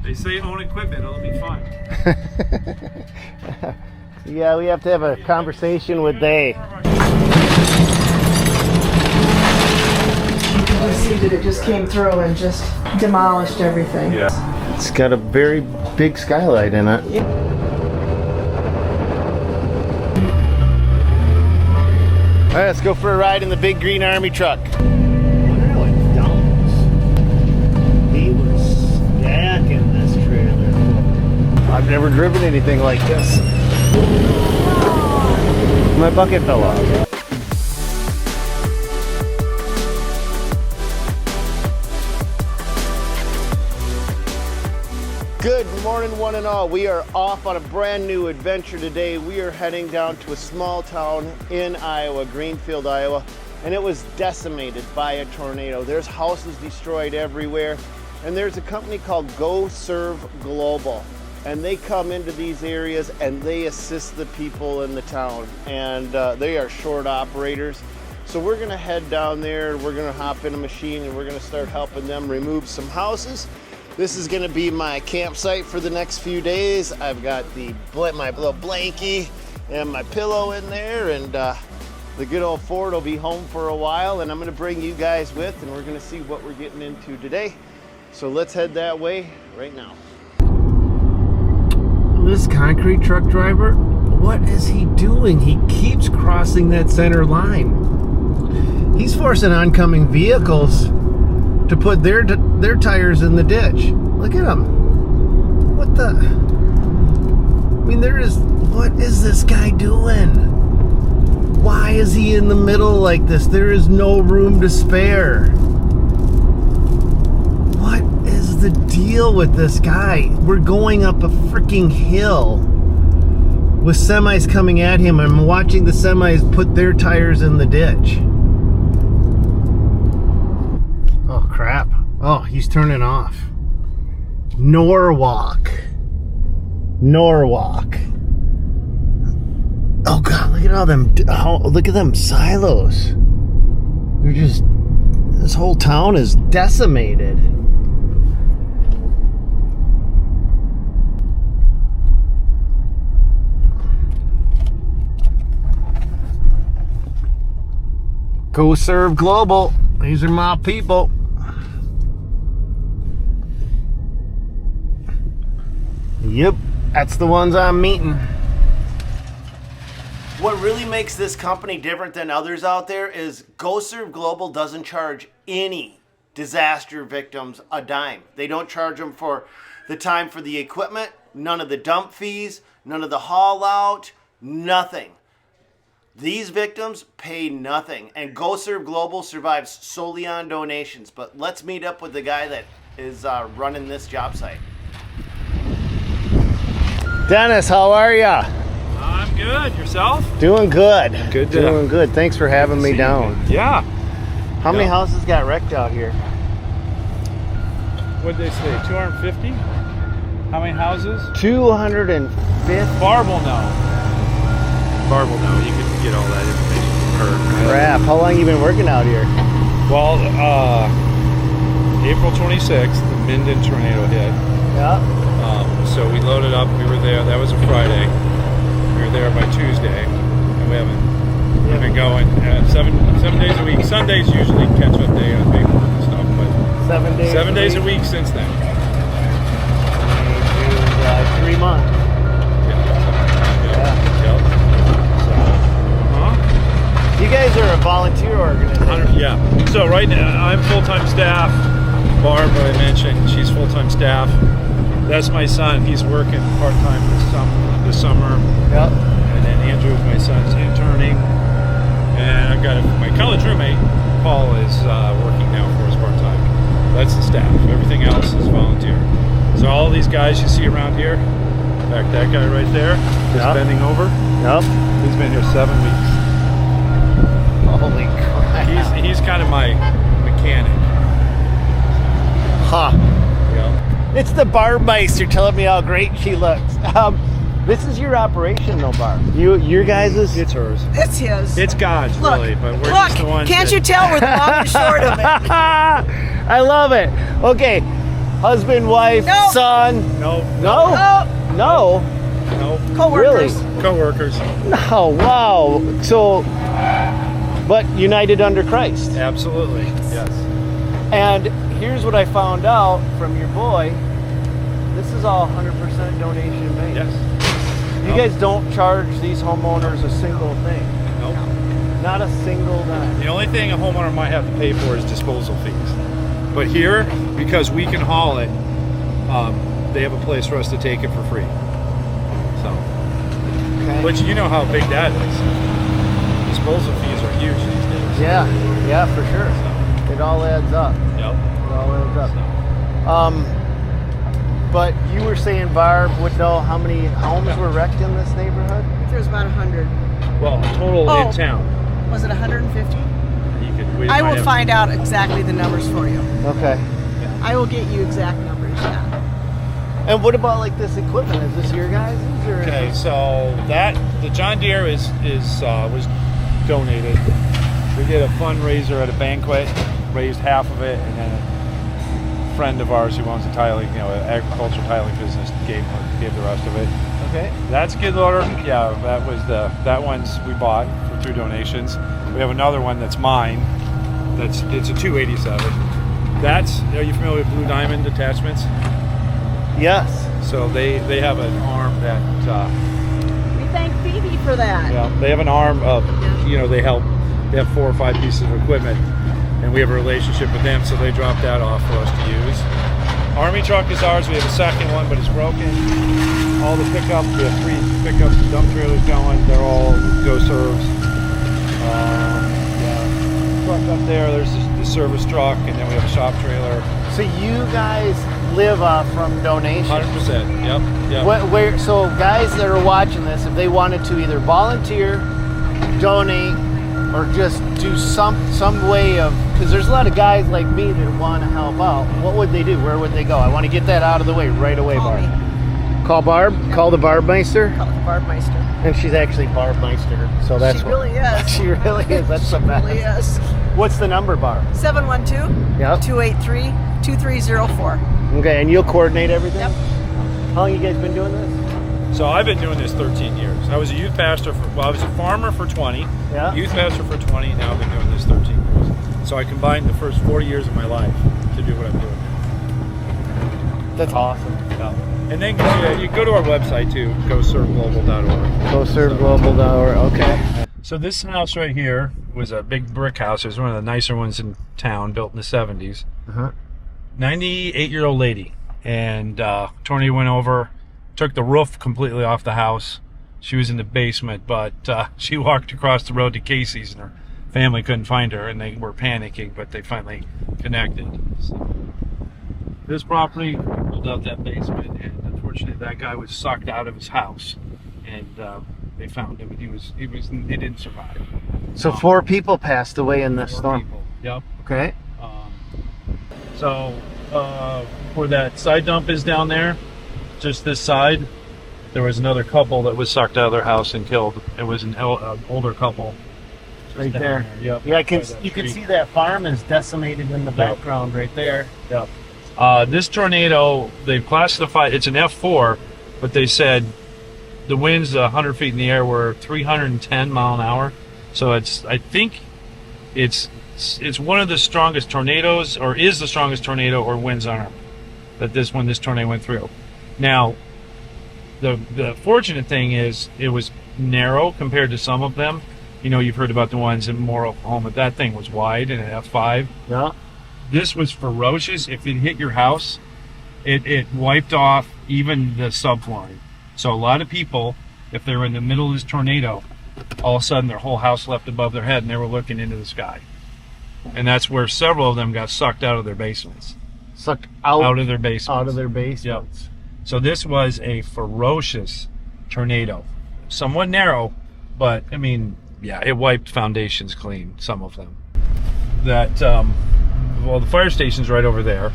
They say own equipment, it'll be fun. Yeah, we have to have a conversation with they. You see that it just came through and just demolished everything. Yeah. It's got a very big skylight in it. All right, let's go for a ride in the big green army truck. I wonder how it dumps. He was stacking this trailer. I've never driven anything like this. My bucket fell off. Good morning, one and all. We are off on a brand new adventure today. We are heading down to a small town in Iowa, Greenfield, Iowa, and it was decimated by a tornado. There's houses destroyed everywhere, and there's a company called Go Serve Global, and they come into these areas and they assist the people in the town, and they are short operators. So we're gonna head down there, we're gonna hop in a machine, and we're gonna start helping them remove some houses. This is gonna be my campsite for the next few days. I've got my little blankie and my pillow in there, and the good old Ford will be home for a while, and I'm gonna bring you guys with, and we're gonna see what we're getting into today. So let's head that way right now. This concrete truck driver, what is he doing? He keeps crossing that center line. He's forcing oncoming vehicles to put their tires in the ditch. Look at him. What the? I mean, what is this guy doing? Why is he in the middle like this? There is no room to spare. What is the deal with this guy? We're going up a freaking hill with semis coming at him. I'm watching the semis put their tires in the ditch. Oh crap. Oh, he's turning off. Norwalk. Oh god, look at all them, look at them silos. They're just, this whole town is decimated. Go Serve Global. These are my people. Yep, that's the ones I'm meeting. What really makes this company different than others out there is Go Serve Global doesn't charge any disaster victims a dime. They don't charge them for the time for the equipment, none of the dump fees, none of the haul out, nothing. These victims pay nothing, and Go Serve Global survives solely on donations. But let's meet up with the guy that is running this job site. Dennis, how are ya? I'm good. Yourself? Doing good. Good. Doing good. Thanks for having me down. Yeah. How many houses got wrecked out here? What did they say? 250? How many houses? 250. Barb will know. You can get all that information from her. Crap. How long you been working out here? Well, April 26th, the Minden tornado hit. Yeah. So we loaded up. We were there. That was a Friday. We were there by Tuesday, and we've been going 7 days a week. Sundays usually catch up day on paperwork and stuff, but 7 days a week since then. 3 months. You guys are a volunteer organization. Yeah. So right now, I'm full-time staff. Barb, I mentioned, she's full-time staff. That's my son. He's working part-time this summer. Yep. And then Andrew, my son's interning. And I've got my college roommate, Paul, is working now for us part-time. That's the staff. Everything else is volunteer. So all these guys you see around here, in fact, that guy right there is bending over. Yep. He's been here 7 weeks. Holy crap. He's kind of my mechanic. Huh. Yeah. It's the Barbmeister telling me how great she looks. This is your operation though, Barb. Your guys's? It's hers. It's his. It's God's, Look, really, but we're just the ones can't you tell we're the long and short of it? I love it. Okay, Husband, wife, No. son? No. No? Oh, No? No. co-workers. Really? Co-workers. No, wow. So, but united under Christ. Absolutely. Yes. And here's what I found out from your boy. This is all 100% donation made. Yes. You guys don't charge these homeowners a single thing. Nope. Not a single dime. The only thing a homeowner might have to pay for is disposal fees. But here, because we can haul it, they have a place for us to take it for free. So, Okay. which you know how big that is. Disposal fees are huge these days. Yeah, for sure. So, It all adds up. yep. It all adds up. So, But you were saying Barb would know how many homes were wrecked in this neighborhood? I think there's about 100. well, total Oh. in town. Was it 150? We I might will have- find out exactly the numbers for you. Okay. I will get you exact numbers, yeah. And what about like this equipment? Is this your guys'? Or? Okay, so the John Deere was donated. We did a fundraiser at a banquet, raised half of it, and then a friend of ours who owns a tiling, an agricultural tiling business, gave the rest of it. Okay. That skid loader, yeah, that one's we bought through donations. We have another one that's mine. It's a 287. Are you familiar with Blue Diamond Attachments? Yes. So they have an arm that. We thank Phoebe for that. Yeah, they have an arm of, they have 4 or 5 pieces of equipment, and we have a relationship with them, so they drop that off for us to use. Army truck is ours. We have a second one, but it's broken. All the pickups, we have 3 pickups and dump trailers going. They're all go serves. Truck up there, there's the service truck, and then we have a shop trailer. So you guys live from donations. 100%. Yep. So guys that are watching this, if they wanted to either volunteer, donate, or just do some way of, because there's a lot of guys like me that want to help out, what would they do? Where would they go? I want to get that out of the way right away, Call Barb. me. Call Barb? Call the Barbmeister? Call it the Barbmeister. And she's actually Barbmeister, so that's She really is. She really is. That's the best. Really is. What's the number, Barb? 712-283-2304. Okay, and you'll coordinate everything? Yep. How long you guys been doing this? So I've been doing this 13 years. I was a youth pastor I was a farmer for 20, Yeah. youth pastor for 20, and now I've been doing this 13 years. So I combined the first 40 years of my life to do what I'm doing now. That's awesome. Yeah. And then you can go to our website too, goserveglobal.org. GoServeGlobal.org. Okay. So this house right here was a big brick house. It was one of the nicer ones in town, built in the 70s. 98-year-old lady, and tornado went over, took the roof completely off the house. She was in the basement, but she walked across the road to Casey's, and her family couldn't find her, and they were panicking, but they finally connected. So, this property pulled out that basement, and unfortunately that guy was sucked out of his house, and they found him, but he didn't survive. So 4 people passed away in this 4 storm. people. Yep. Okay. So where that side dump is down there, just this side, there was another couple that was sucked out of their house and killed. It was an older couple. Right down there. Yep. Yeah, you can tree. see that farm is decimated in the background right there. Yep. This tornado, they've classified, it's an F-4, but they said the winds 100 feet in the air were 310 mile an hour. So I think it's one of the strongest tornadoes, or is the strongest tornado or winds on Earth that this tornado went through. Now, the fortunate thing is it was narrow compared to some of them. You've heard about the ones in Moore, Oklahoma. That thing was wide in an F5. Yeah. This was ferocious. If it hit your house, it wiped off even the subflooring. So a lot of people, if they were in the middle of this tornado, all of a sudden their whole house left above their head and they were looking into the sky. And that's where several of them got sucked out of their basements. Sucked out of their basements. Out of their basements. Yep. So this was a ferocious tornado. Somewhat narrow, but it wiped foundations clean, some of them. That, the fire station's right over there.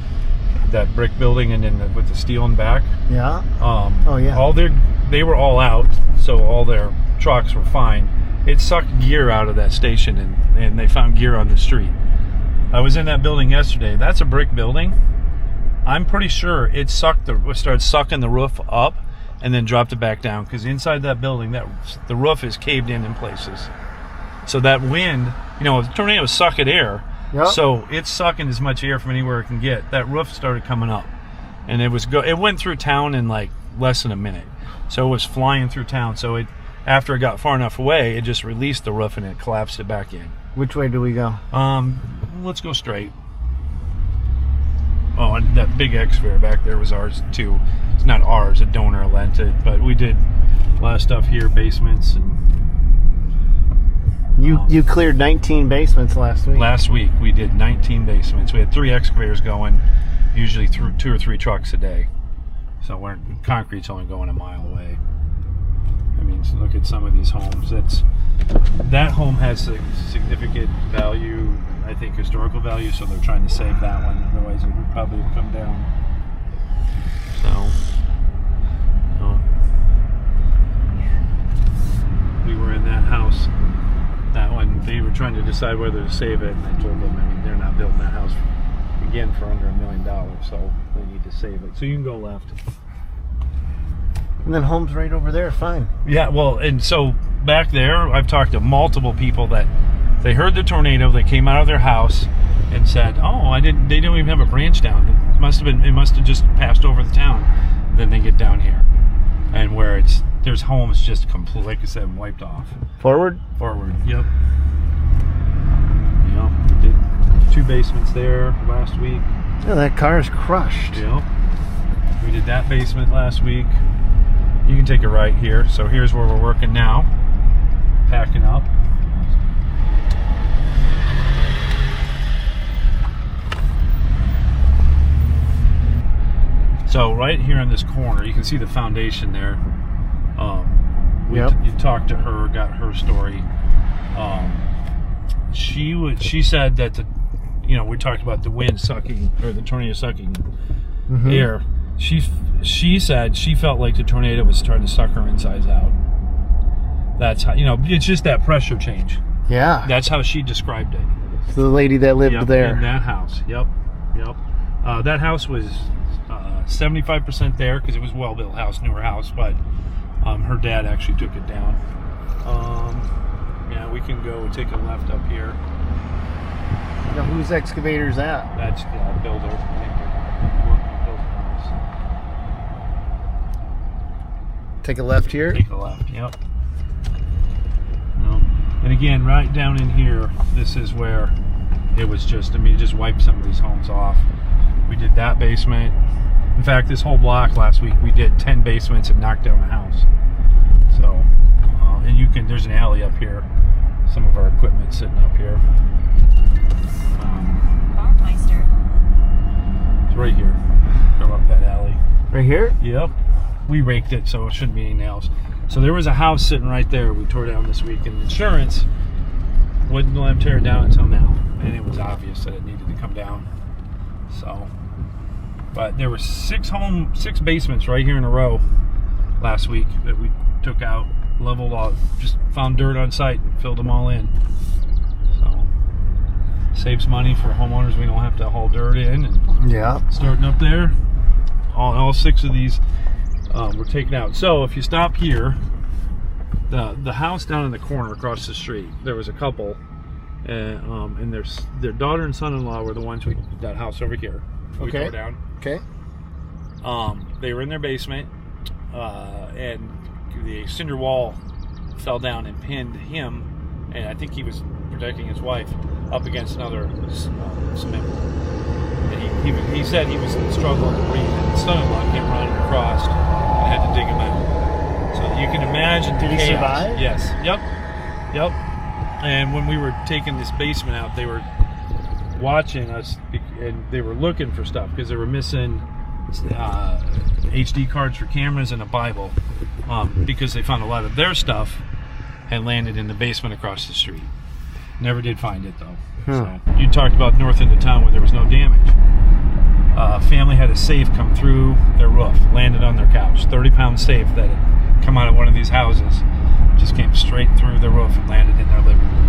That brick building, and then with the steel in back. Yeah. Oh yeah. They were all out, so all their trucks were fine. It sucked gear out of that station, and they found gear on the street. I was in that building yesterday. That's a brick building. I'm pretty sure it started sucking the roof up and then dropped it back down, because inside that building, the roof is caved in places. So that wind, tornadoes suck at air. Yep. So it's sucking as much air from anywhere it can get. That roof started coming up, and it went through town in like less than a minute. So it was flying through town. So after it got far enough away, it just released the roof and it collapsed it back in. Which way do we go? Let's go straight. Oh, and that big excavator back there was ours too. It's not ours, a donor lent it, but we did a lot of stuff here, basements, and you cleared 19 basements last week. Last week we did 19 basements. We had 3 excavators going, usually through 2 or 3 trucks a day. So concrete's only going a mile away. I mean, so look at some of these homes. That home has a significant value, I think historical value, so they're trying to save that one. Otherwise, it would probably have come down. We were in that house. That one, they were trying to decide whether to save it, and I told them, they're not building that house again for under $1 million, so they need to save it. So you can go left. And then home's right over there, fine. Yeah, well, and so back there, I've talked to multiple people that they heard the tornado, they came out of their house and said, they didn't even have a branch down. It must have just passed over the town. Then they get down here. And where there's homes just completely, like I said, wiped off. Forward, yep. We did 2 basements there last week. Yeah, that car is crushed. Yep. We did that basement last week. You can take a right here. So here's where we're working now. Packing up. So right here in this corner, you can see the foundation there. You talked to her, got her story. She said that we talked about the wind sucking, or the tornado sucking air. She said she felt like the tornado was trying to suck her insides out. That's how, it's just that pressure change. Yeah. That's how she described it. So the lady that lived there. In that house. Yep. That house was 75% there because it was a well-built house, newer house, but her dad actually took it down. We can go take a left up here. Now, whose excavator's that? That's the builder. Take a left here? Take a left, yep. And again, right down in here, this is where it was just, it just wiped some of these homes off. We did that basement. In fact, this whole block last week, we did 10 basements and knocked down a house. So, and there's an alley up here. Some of our equipment sitting up here. It's right here. Go up that alley. Right here? Yep. We raked it, so it shouldn't be anything else. So there was a house sitting right there we tore down this week, and insurance wouldn't let them tear it down until now. And it was obvious that it needed to come down. So, but there were 6 basements right here in a row last week that we took out, leveled off, just found dirt on site and filled them all in. So, saves money for homeowners. We don't have to haul dirt in. And starting up there, all 6 of these were taken out. So if you stop here, the house down in the corner across the street, there was a couple, and their daughter and son-in-law were the ones who that house over here. We tore down. Okay. They were in their basement, and the cinder wall fell down and pinned him, and I think he was protecting his wife, up against another cement wall. And he said he was struggling to breathe, and his son-in-law came running across and had to dig him out. So you can imagine the chaos. Did he survive? Yes. Yep. And when we were taking this basement out, they were watching us, and they were looking for stuff because they were missing HD cards for cameras and a Bible, because they found a lot of their stuff had landed in the basement across the street. Never did find it though. So you talked about north end of town where there was no damage. Family had a safe come through their roof, landed on their couch. 30-pound safe that had come out of one of these houses, just came straight through the roof and landed in their living room.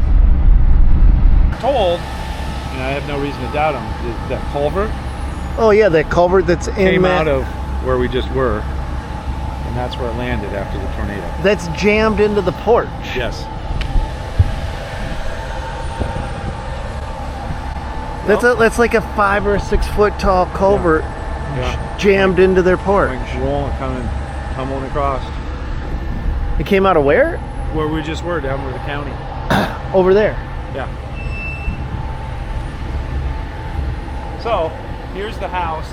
Told, and I have no reason to doubt them, that culvert Oh yeah, that culvert that's in Came that, out of where we just were, and that's where it landed after the tornado. that's jammed into the porch. Yes. That's like a 5 or 6 foot tall culvert Yeah. jammed into their porch. Like rolling, tumbling across. It came out of where? Where we just were, down where the county. Over there. Yeah. So, here's the house.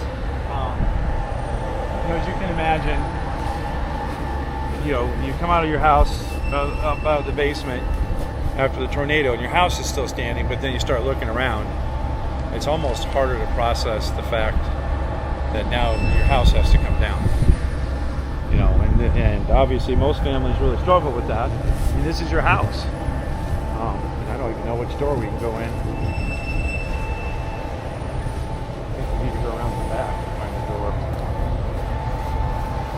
As you can imagine, you come out of your house, up out of the basement after the tornado, and your house is still standing, but then you start looking around. It's almost harder to process the fact that now your house has to come down. And obviously most families really struggle with that. I mean, this is your house. And I don't even know which door we can go in. I think we need to go around the back to find the door.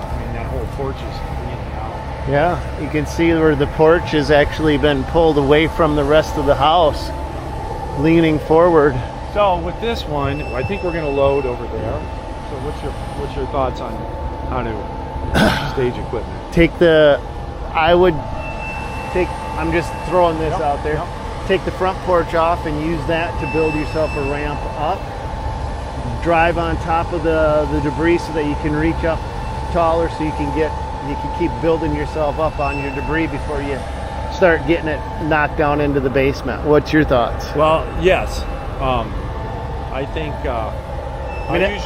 I mean, that whole porch is leaning out. Yeah, you can see where the porch has actually been pulled away from the rest of the house, leaning forward. So with this one, I think we're going to load over there. So what's your thoughts on how to stage equipment? I'm just throwing this out there. Yep. Take the front porch off and use that to build yourself a ramp up. Drive on top of the debris so that you can reach up taller, so you can keep building yourself up on your debris before you start getting it knocked down into the basement. What's your thoughts? Well, yes. I think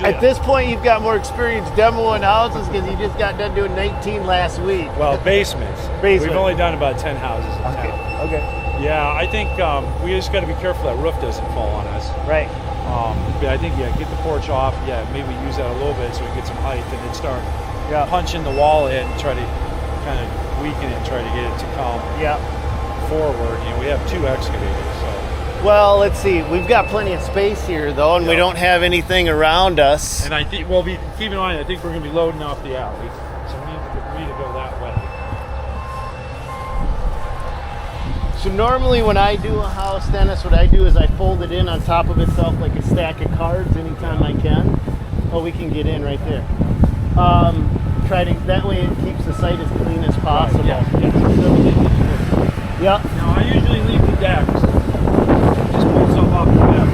At this point, you've got more experience demoing houses because you just got done doing 19 last week. Well, basements. Basement. We've only done about 10 houses in town. Okay. Yeah, I think we just got to be careful that roof doesn't fall on us. Right. But I think, get the porch off. Yeah, maybe use that a little bit so we get some height, and then start punching the wall in and try to kind of weaken it and try to get it to come forward. We have 2 excavators, so. Well, let's see. We've got plenty of space here, though, and we don't have anything around us. And I think keep in mind, I think we're going to be loading off the alley, so we need to go that way. So normally when I do a house, Dennis, what I do is I fold it in on top of itself like a stack of cards anytime I can. Oh, we can get in right there. That way it keeps the site as clean as possible. Right, Yep. Now, I usually leave the decks. Just pull stuff off the deck.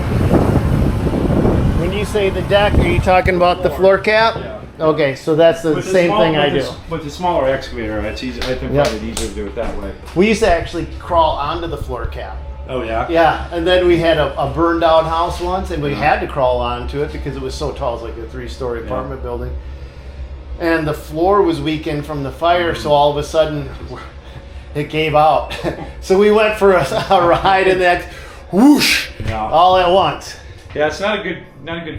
When you say the deck, are you talking about the floor cap? Yeah. Okay, so that's the same thing I do. With the smaller excavator, it's easy. I think it's easier to do it that way. We used to actually crawl onto the floor cap. Oh yeah. Yeah, and then we had a burned out house once, and we had to crawl onto it because it was so tall. It was like a 3-story apartment building, and the floor was weakened from the fire. So all of a sudden, it gave out. So we went for a ride, and then whoosh, all at once. Yeah, it's not a good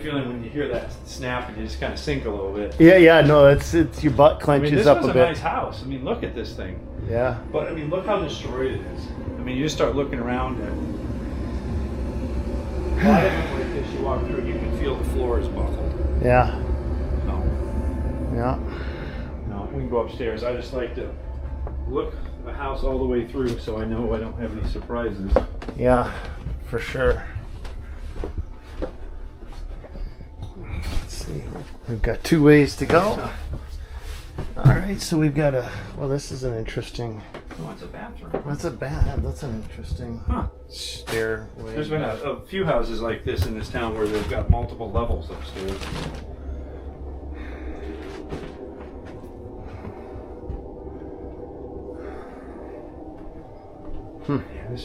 feeling when you hear that snap and you just kind of sink a little bit. Yeah, no, it's your butt clenches this up was a bit. Nice house. I mean, look at this thing. Yeah. But look how destroyed it is. I mean, you just start looking around at a lot of it like this. You walk through, you can feel the floor is buckled. Yeah. No. Yeah. No, we can go upstairs. I just like to look the house all the way through so I know I don't have any surprises. Yeah, for sure. Let's see. We've got 2 ways to go. All right, so we've got this is an interesting. Oh, it's a bathroom. That's an interesting stairway. There's been a few houses like this in this town where they've got multiple levels upstairs.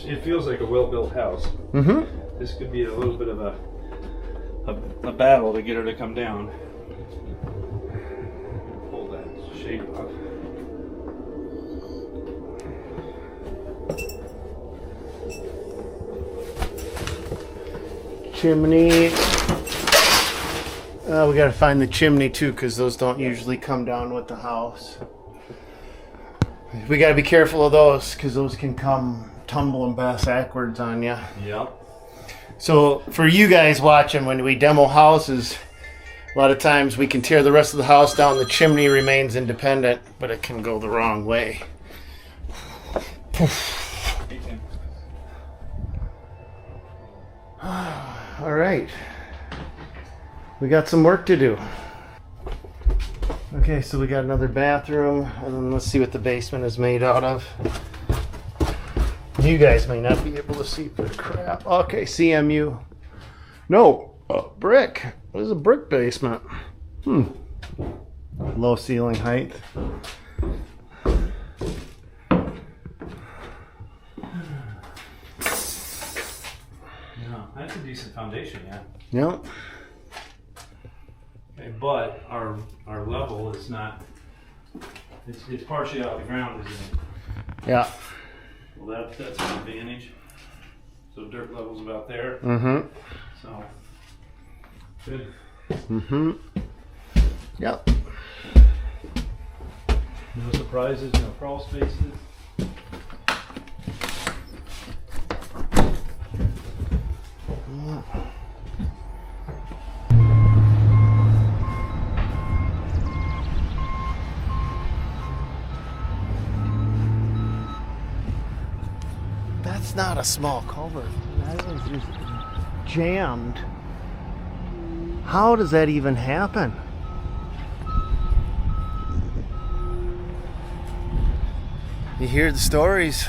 It feels like a well-built house. Mm-hmm. This could be a little bit of a battle to get her to come down. Pull that shape off. Chimney. We got to find the chimney too, because those don't usually come down with the house. We got to be careful of those, because those can come tumbling backwards on you. Yep. So for you guys watching, when we demo houses, a lot of times we can tear the rest of the house down. The chimney remains independent, but it can go the wrong way. All right. we got some work to do. Okay, so we got another bathroom, and then let's see what the basement is made out of. You guys may not be able to see for crap. Okay, CMU. No, brick. What is a brick basement? Low ceiling height. Yeah, that's a decent foundation, yeah. Yep. Okay, but our level is not. It's partially out of the ground, isn't it? Yeah. Well, that's an advantage. So dirt level's about there. Mm-hmm. So good. Mm-hmm. Yep. No surprises, no crawl spaces. That's not a small culvert. That is just jammed. How does that even happen? You hear the stories,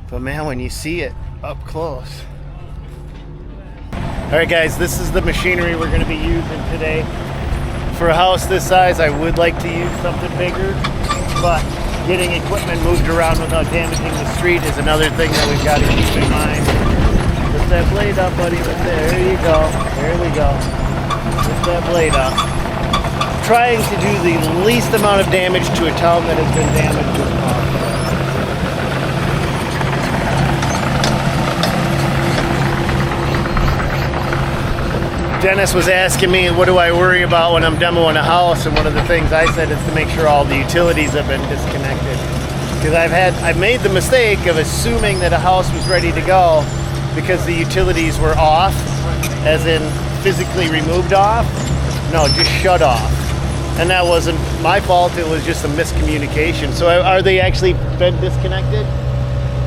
but man, when you see it up close. All right, guys, this is the machinery we're going to be using today. For a house this size, I would like to use something bigger, but getting equipment moved around without damaging the street is another thing that we've got to keep in mind. Lift that blade up, buddy. There you go. There we go. Lift that blade up. Trying to do the least amount of damage to a town that has been damaged as possible. Dennis was asking me, what do I worry about when I'm demoing a house? And one of the things I said is to make sure all the utilities have been disconnected. Because I've made the mistake of assuming that a house was ready to go because the utilities were off, as in physically removed off. No, just shut off. And that wasn't my fault, it was just a miscommunication. So are they actually been disconnected?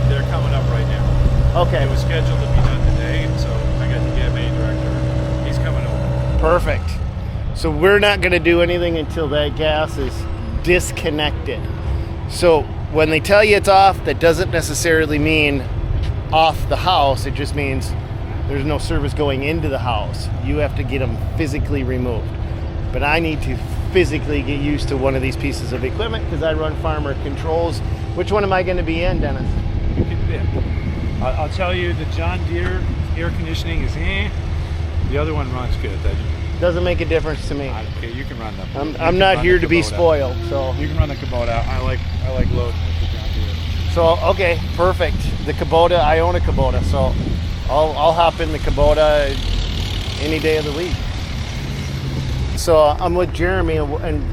They're coming up right now. Okay. It was scheduled to be done today, and so I got the EMA director. He's coming over. Perfect. So we're not going to do anything until that gas is disconnected. So when they tell you it's off, that doesn't necessarily mean off the house. It just means there's no service going into the house. You have to get them physically removed. But I need to physically get used to one of these pieces of equipment because I run Farmer Controls. Which one am I going to be in, Dennis? You can pick. I'll tell you, the John Deere air conditioning is the other one runs good. Doesn't make a difference to me. Okay, you can run them. I'm not here to be spoiled, so you can run the Kubota. I like loading with the John Deere. So okay, perfect. The Kubota, I own a Kubota, so I'll hop in the Kubota any day of the week. So I'm with Jeremy, and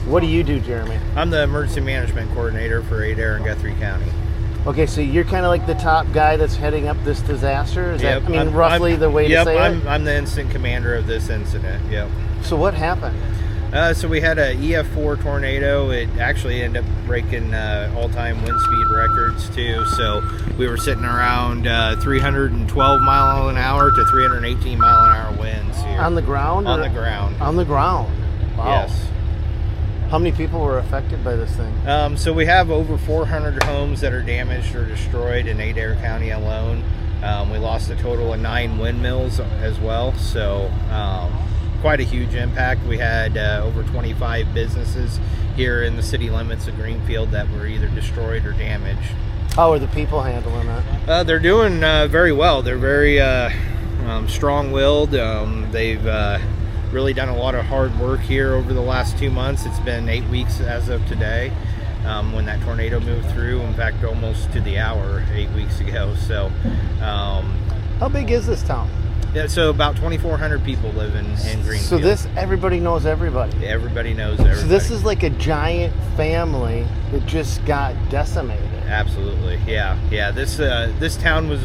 what do you do, Jeremy? I'm the emergency management coordinator for Adair and Guthrie County. Okay, so you're kind of like the top guy that's heading up this disaster? Is Yep. that, I mean, roughly the way to say it? I'm the instant commander of this incident, yep. So what happened? So we had a F-4 tornado. It actually ended up breaking all-time wind speed records, too. So we were sitting around 312 mile an hour to 318 mile an hour winds here. On the ground? On the ground. On the ground. Wow. Yes. How many people were affected by this thing? So we have over 400 homes that are damaged or destroyed in Adair County alone. We lost a total of 9 windmills as well, so quite a huge impact. We had over 25 businesses here in the city limits of Greenfield that were either destroyed or damaged. How are the people handling that? They're doing very well. They're very strong-willed. They've really done a lot of hard work here over the last 2 months. It's been 8 weeks as of today when that tornado moved through. In fact, almost to the hour 8 weeks ago. So, how big is this town? Yeah, so about 2,400 people live in Greenfield. So this, everybody knows everybody. Everybody knows everybody. So this is like a giant family that just got decimated. Absolutely, yeah. This town was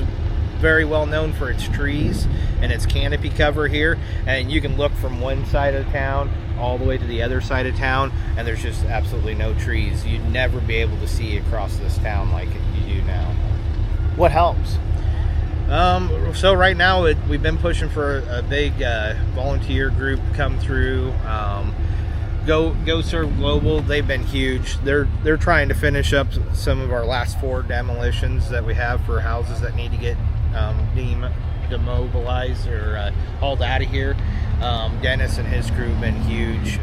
very well known for its trees and its canopy cover here, and you can look from one side of town all the way to the other side of town, and there's just absolutely no trees. You'd never be able to see across this town like you do now. What helps? So right now we've been pushing for a big volunteer group to come through. Go Serve Global, they've been huge. They're trying to finish up some of our last 4 demolitions that we have for houses that need to get demobilized or hauled out of here. Dennis and his crew have been huge,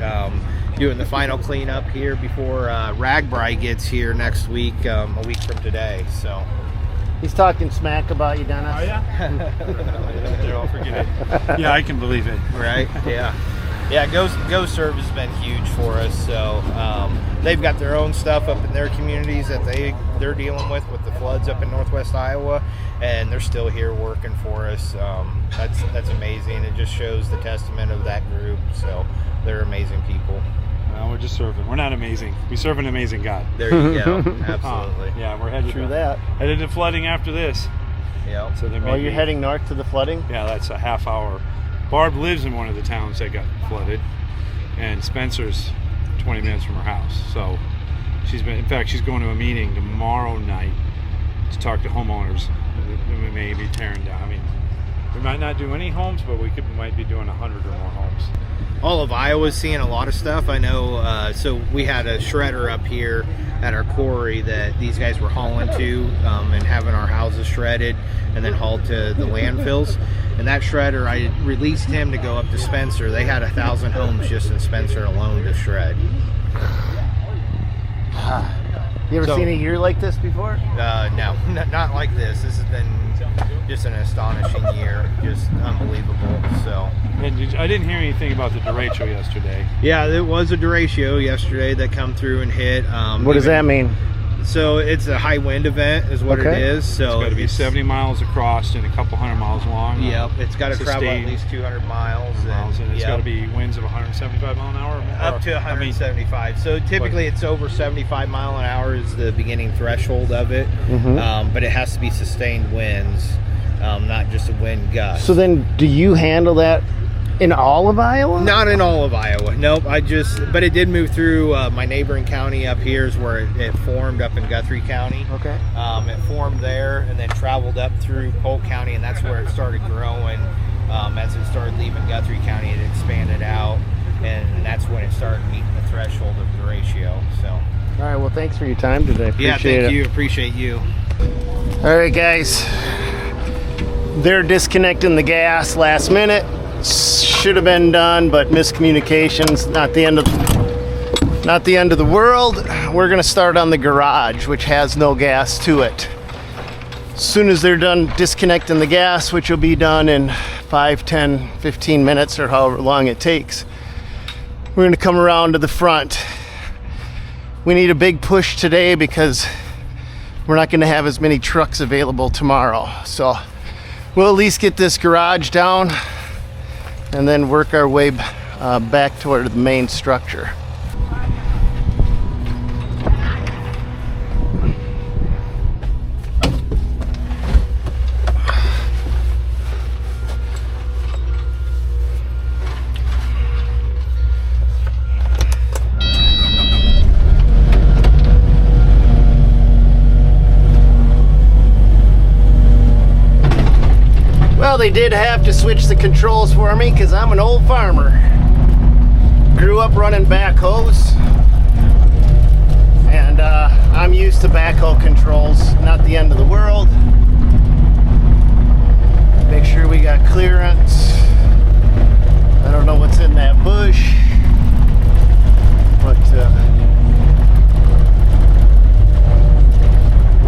doing the final cleanup here before Ragbri gets here next week, a week from today. So He's talking smack about you, Dennis. Oh yeah. There, I'll forget it. Yeah, I can believe it. right, yeah. Yeah, Go Serve has been huge for us. So they've got their own stuff up in their communities that they're dealing with the floods up in northwest Iowa, and they're still here working for us. That's amazing. It just shows the testament of that group. So they're amazing people. Well, we're just serving. We're not amazing. We serve an amazing God. There you go. Absolutely. Yeah, we're headed headed to flooding after this. Yeah. So there Oh, you're heading north to the flooding? Yeah, that's a half hour. Barb lives in one of the towns that got flooded, and Spencer's 20 minutes from her house. So she's going to a meeting tomorrow night to talk to homeowners. We may be tearing down. I mean, we might not do any homes, but we might be doing 100 or more homes. All of Iowa's seeing a lot of stuff. I know, so we had a shredder up here at our quarry that these guys were hauling to and having our houses shredded and then hauled to the landfills. And that shredder, I released him to go up to Spencer. They had 1,000 homes just in Spencer alone to shred. You ever seen a year like this before? No, not like this. This has been just an astonishing year, just unbelievable. So, and I didn't hear anything about the derecho yesterday. Yeah, there was a derecho yesterday that come through and hit. What does that mean? So it's a high wind event is what it is. So it's got to be 70 miles across and a couple hundred miles long. Yep, it's got to travel at least 200 miles. And it's got to be winds of 175 mile an hour? Up to 175. So typically it's over 75 mile an hour is the beginning threshold of it. But it has to be sustained winds, not just a wind gust. So then do you handle that in all of Iowa? Not in all of Iowa. Nope. But it did move through my neighboring county up here is where it formed up in Guthrie County. Okay. It formed there and then traveled up through Polk County, and that's where it started growing. As it started leaving Guthrie County, it expanded out, and that's when it started meeting the threshold of the ratio. So. All right. Well, thanks for your time today. Thank you. Appreciate you. All right, guys. They're disconnecting the gas last minute. Should have been done, but miscommunications. Not the end of the world. We're gonna start on the garage, which has no gas to it. As soon as they're done disconnecting the gas, which will be done in 5, 10, 15 minutes or however long it takes, we're gonna come around to the front. We need a big push today because we're not gonna have as many trucks available tomorrow. So we'll at least get this garage down and then work our way back toward the main structure. Well, they did have to switch the controls for me because I'm an old farmer. Grew up running backhoes, and I'm used to backhoe controls. Not the end of the world. Make sure we got clearance. I don't know what's in that bush, but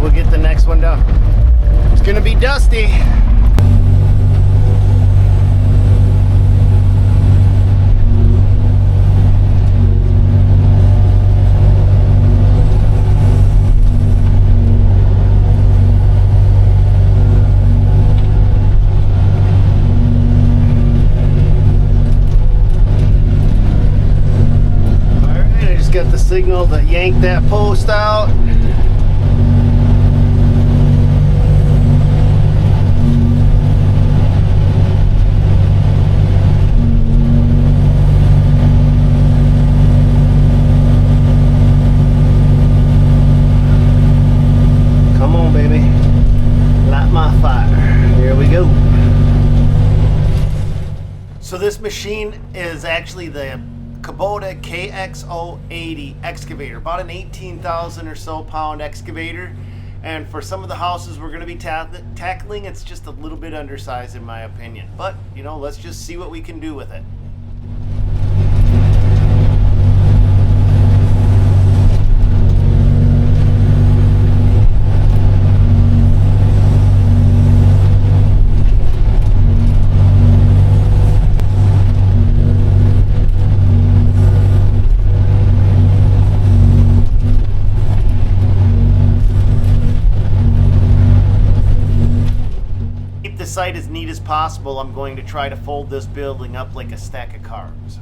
we'll get the next one done. It's gonna be dusty. Got the signal to yank that post out. Come on, baby. Light my fire. Here machine is actually the Kubota KXO80 excavator, about an 18,000 or so pound excavator. And for some of the houses we're going to be tackling, it's just a little bit undersized in my opinion. But, you know, let's just see what we can do with it. Site as neat as possible, I'm going to try to fold this building up like a stack of cards.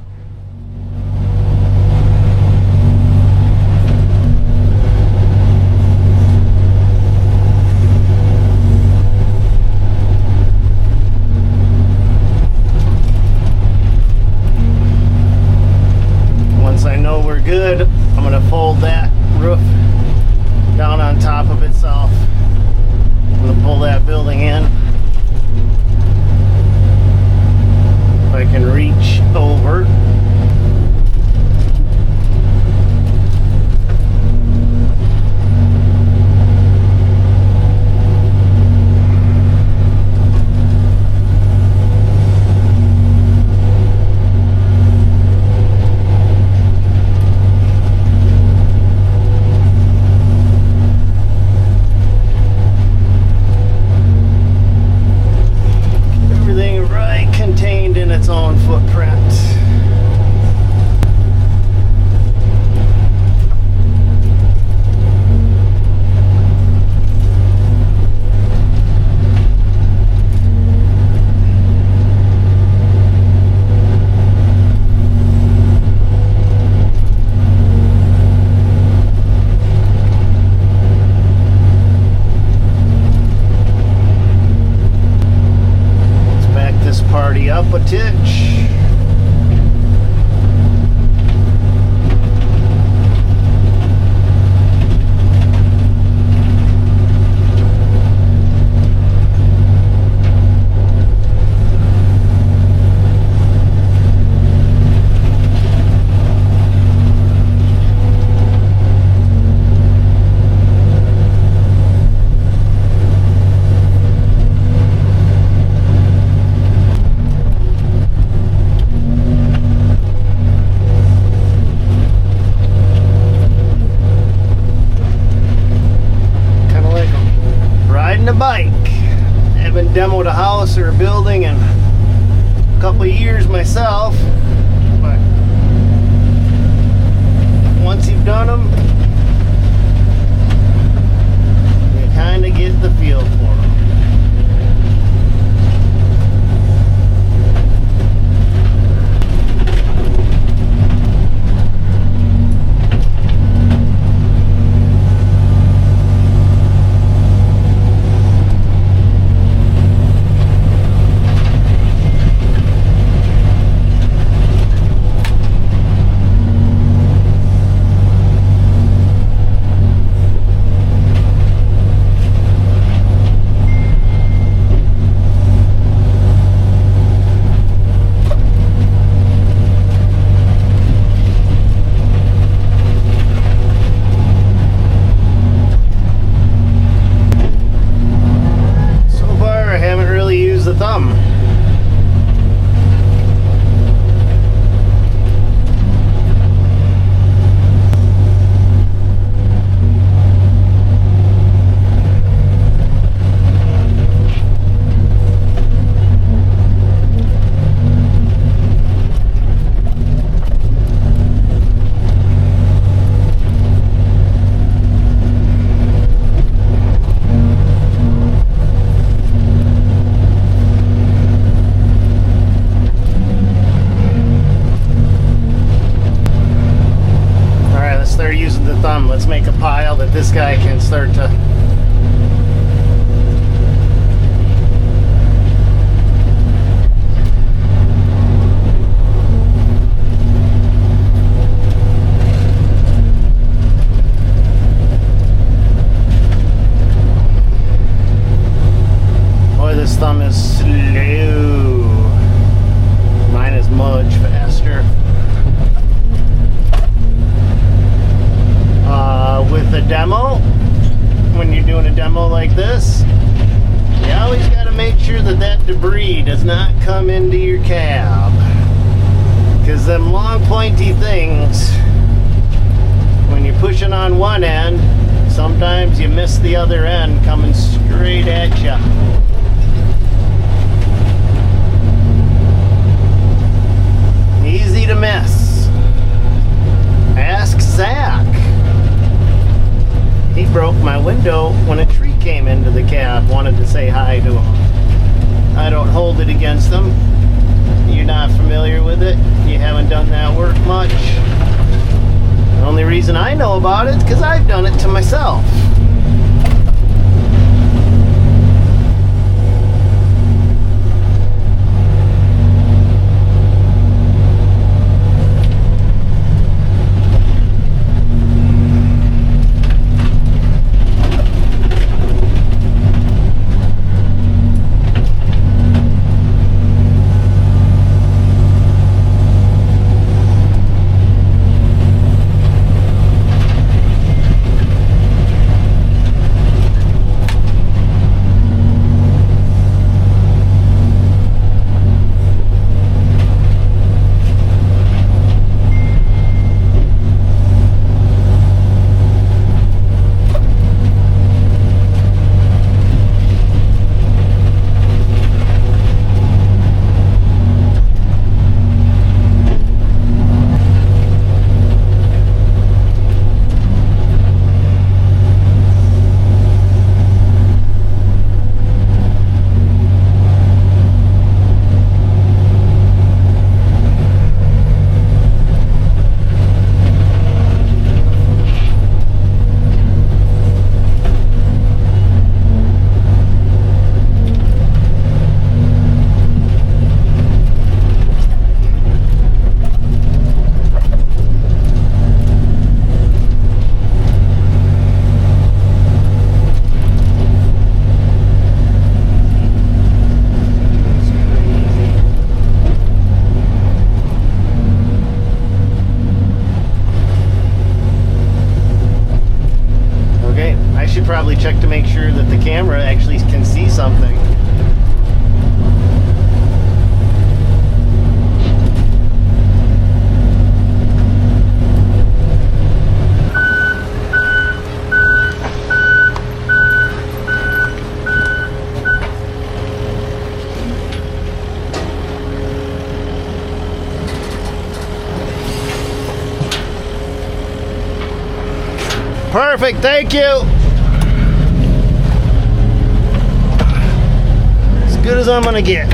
Once I know we're good, I'm going to fold that roof down on top of itself. I'm going to pull that building in. If I can reach over. Up a titch. Bike. I haven't demoed a house or a building in a couple of years myself, but once you've done them, you kind of get the feel for them. Let's make a pile that this guy can start to boy, this thumb is slow. Mine is mud. debris does not come into your cab. Because them long pointy things, when you're pushing on one end, sometimes you miss the other end coming straight at you. Easy to miss. Ask Zach. He broke my window when a tree came into the cab. Wanted to say hi to him. I don't hold it against them. You're not familiar with it. You haven't done that work much. The only reason I know about it is because I've done it to myself. Probably check to make sure that the camera actually can see something. Perfect, thank you. Good as I'm gonna get.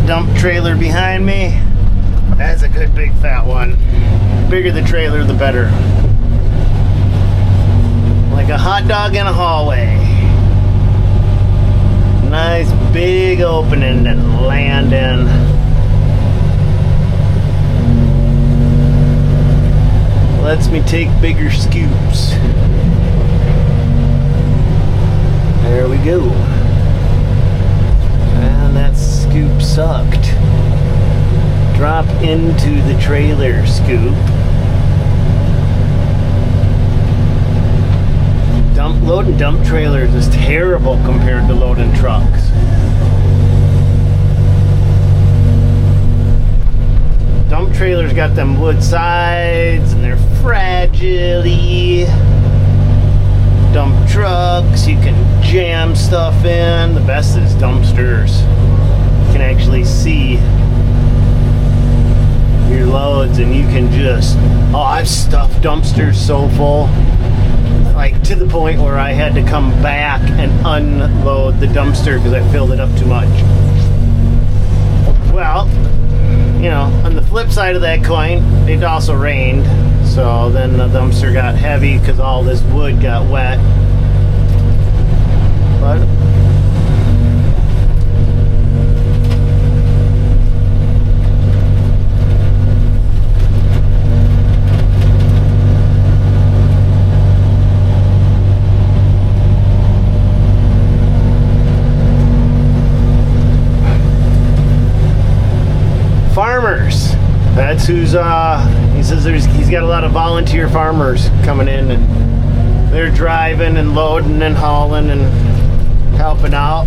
Dump trailer behind me. That's a good big fat one. Bigger the trailer, the better. Like a hot dog in a hallway. Nice big opening to land in. Lets me take bigger scoops. There we go. And that scoop sucked. Drop into the trailer scoop. Loading dump trailers is terrible compared to loading trucks. Dump trailers got them wood sides and they're fragile-y. Dump trucks, you can jam stuff in. The best is dumpsters. You can actually see your loads and you can just, oh, I've stuffed dumpsters so full, like to the point where I had to come back and unload the dumpster because I filled it up too much. Well, you know, on the flip side of that coin, it also rained. So then the dumpster got heavy because all this wood got wet. But farmers. That's who's he says he's got a lot of volunteer farmers coming in, and they're driving and loading and hauling and helping out.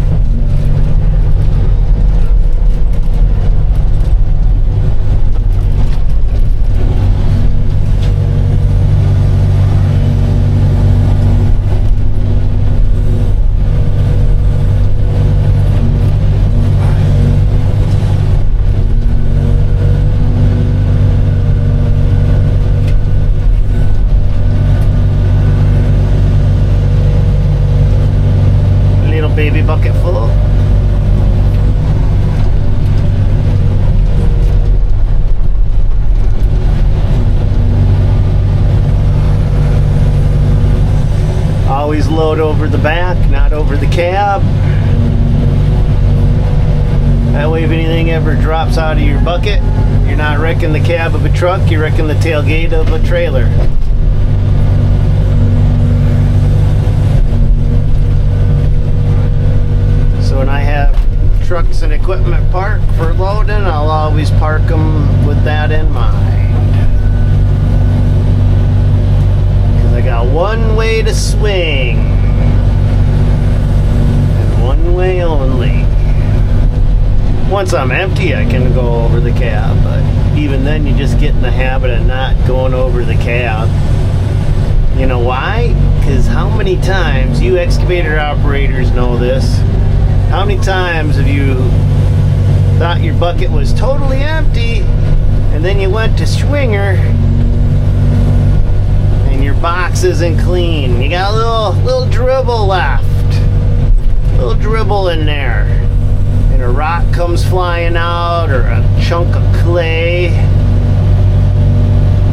Baby bucket full. Always load over the back, not over the cab. That way if anything ever drops out of your bucket, you're not wrecking the cab of a truck, you're wrecking the tailgate of a trailer. When I have trucks and equipment parked for loading, I'll always park them with that in mind. Because I got one way to swing, and one way only. Once I'm empty, I can go over the cab, but even then you just get in the habit of not going over the cab. You know why? Because how many times, you excavator operators know this, how many times have you thought your bucket was totally empty and then you went to Schwinger and your box isn't clean? You got a little dribble left. A little dribble in there. And a rock comes flying out or a chunk of clay.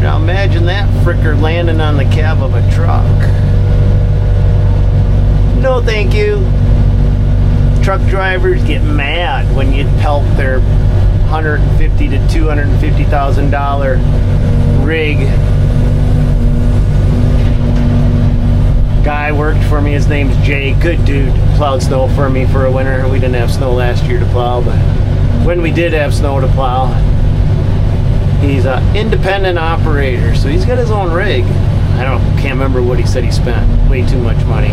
Now imagine that fricker landing on the cab of a truck. No thank you. Truck drivers get mad when you pelt their $150,000 to $250,000 rig. Guy worked for me, his name's Jay, good dude, plowed snow for me for a winter. We didn't have snow last year to plow, but when we did have snow to plow, he's an independent operator, so he's got his own rig. Can't remember what he said he spent. Way too much money,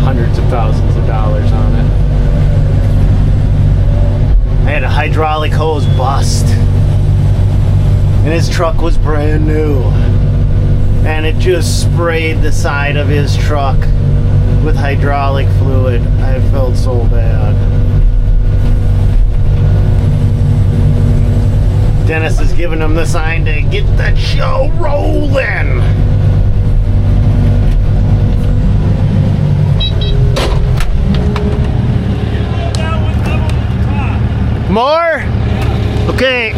hundreds of thousands of dollars on it. I had a hydraulic hose bust, and his truck was brand new, and it just sprayed the side of his truck with hydraulic fluid. I felt so bad. Dennis is giving him the sign to get that show rolling. More? Okay.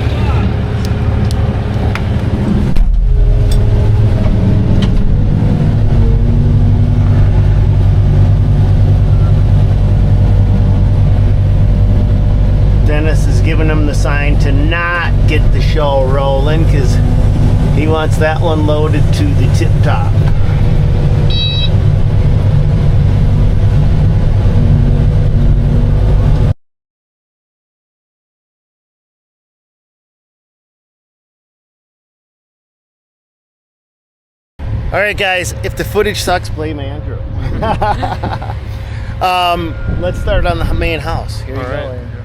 Dennis is giving him the sign to not get the show rolling because he wants that one loaded to the tip top. All right, guys, if the footage sucks, blame Andrew. Let's start on the main house. Here you go, Andrew.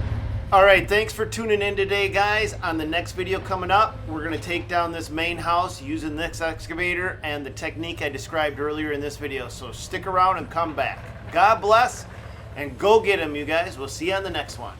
All right, thanks for tuning in today, guys. On the next video coming up, we're going to take down this main house using this excavator and the technique I described earlier in this video. So stick around and come back. God bless, and go get them, you guys. We'll see you on the next one.